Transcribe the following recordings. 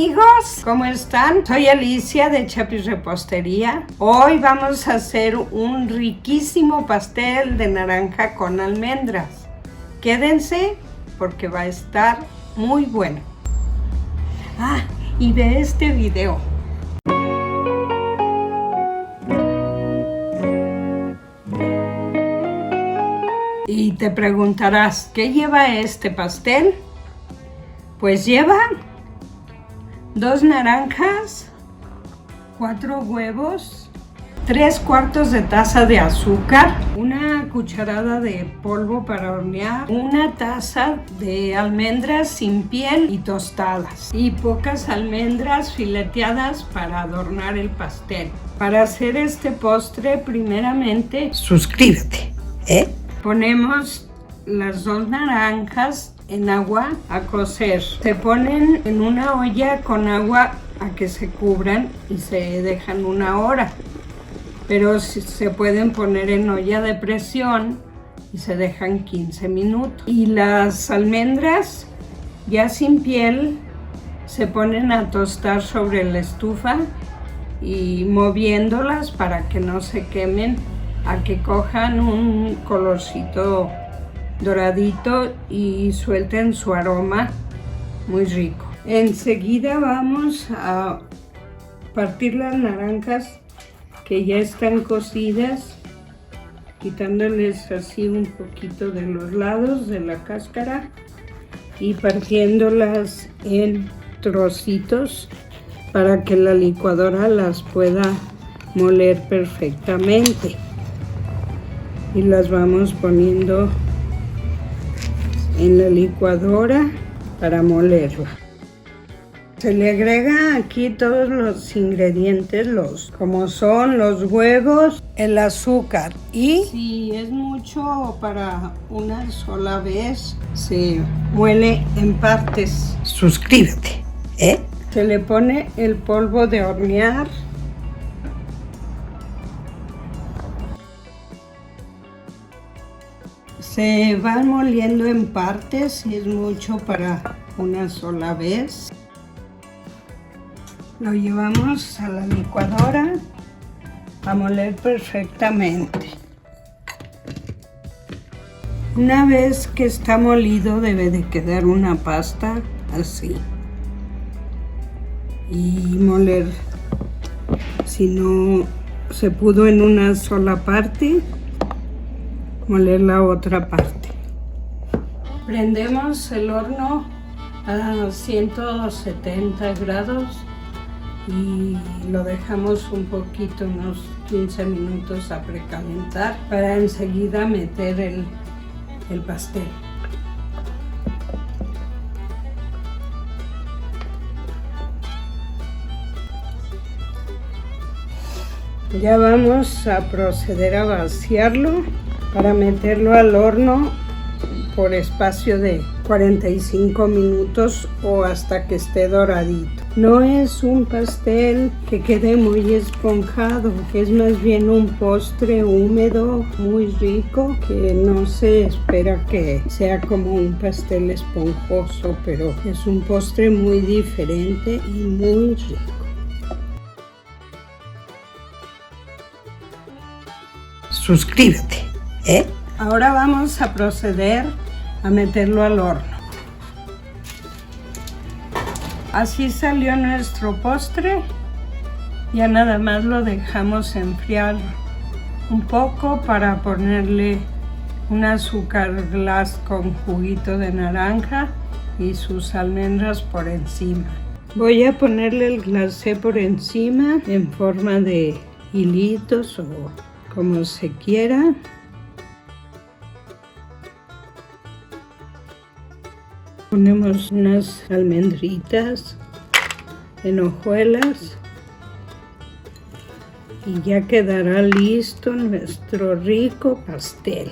amigos, ¿cómo están? Soy Alicia de Chapis Repostería. Hoy vamos a hacer un riquísimo pastel de naranja con almendras. Quédense porque va a estar muy bueno. Y ve este video. Y te preguntarás, ¿qué lleva este pastel? Pues lleva 2 naranjas, 4 huevos, 3/4 de taza de azúcar, una cucharada de polvo para hornear, una taza de almendras sin piel y tostadas y pocas almendras fileteadas para adornar el pastel. Para hacer este postre, primeramente, suscríbete, Ponemos las 2 naranjas en agua a cocer. Se ponen en una olla con agua a que se cubran y se dejan 1 hora. Pero se pueden poner en olla de presión y se dejan 15 minutos. Y las almendras ya sin piel se ponen a tostar sobre la estufa y moviéndolas para que no se quemen, a que cojan un colorcito doradito y suelten su aroma muy rico. Enseguida vamos a partir las naranjas que ya están cocidas, quitándoles así un poquito de los lados de la cáscara y partiéndolas en trocitos para que la licuadora las pueda moler perfectamente. Y las vamos poniendo en la licuadora para molerla. Se le agrega aquí todos los ingredientes, como son los huevos, el azúcar, y si es mucho para una sola vez, se muele en partes. Suscríbete, Se le pone el polvo de hornear. Se van moliendo en partes si es mucho para una sola vez. Lo llevamos a la licuadora a moler perfectamente. Una vez que está molido debe de quedar una pasta así. Y moler, si no se pudo en una sola parte, moler la otra parte. Prendemos el horno a 170 grados y lo dejamos un poquito, unos 15 minutos a precalentar para enseguida meter el pastel. Ya vamos a proceder a vaciarlo para meterlo al horno por espacio de 45 minutos o hasta que esté doradito. No es un pastel que quede muy esponjado, es más bien un postre húmedo muy rico que no se espera que sea como un pastel esponjoso, pero es un postre muy diferente y muy rico. Suscríbete. Ahora vamos a proceder a meterlo al horno. Así salió nuestro postre. Ya nada más lo dejamos enfriar un poco para ponerle un azúcar glass con juguito de naranja y sus almendras por encima. Voy a ponerle el glacé por encima en forma de hilitos o como se quiera. Ponemos unas almendritas en hojuelas y ya quedará listo nuestro rico pastel.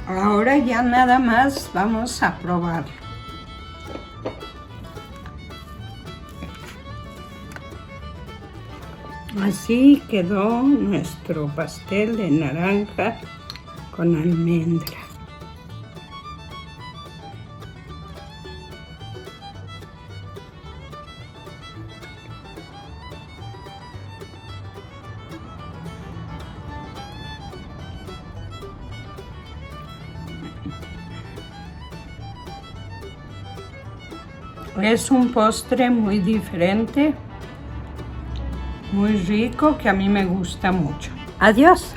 Ahora ya nada más vamos a probar. Así quedó nuestro pastel de naranja con almendra. Es un postre muy diferente, muy rico, que a mí me gusta mucho. Adiós.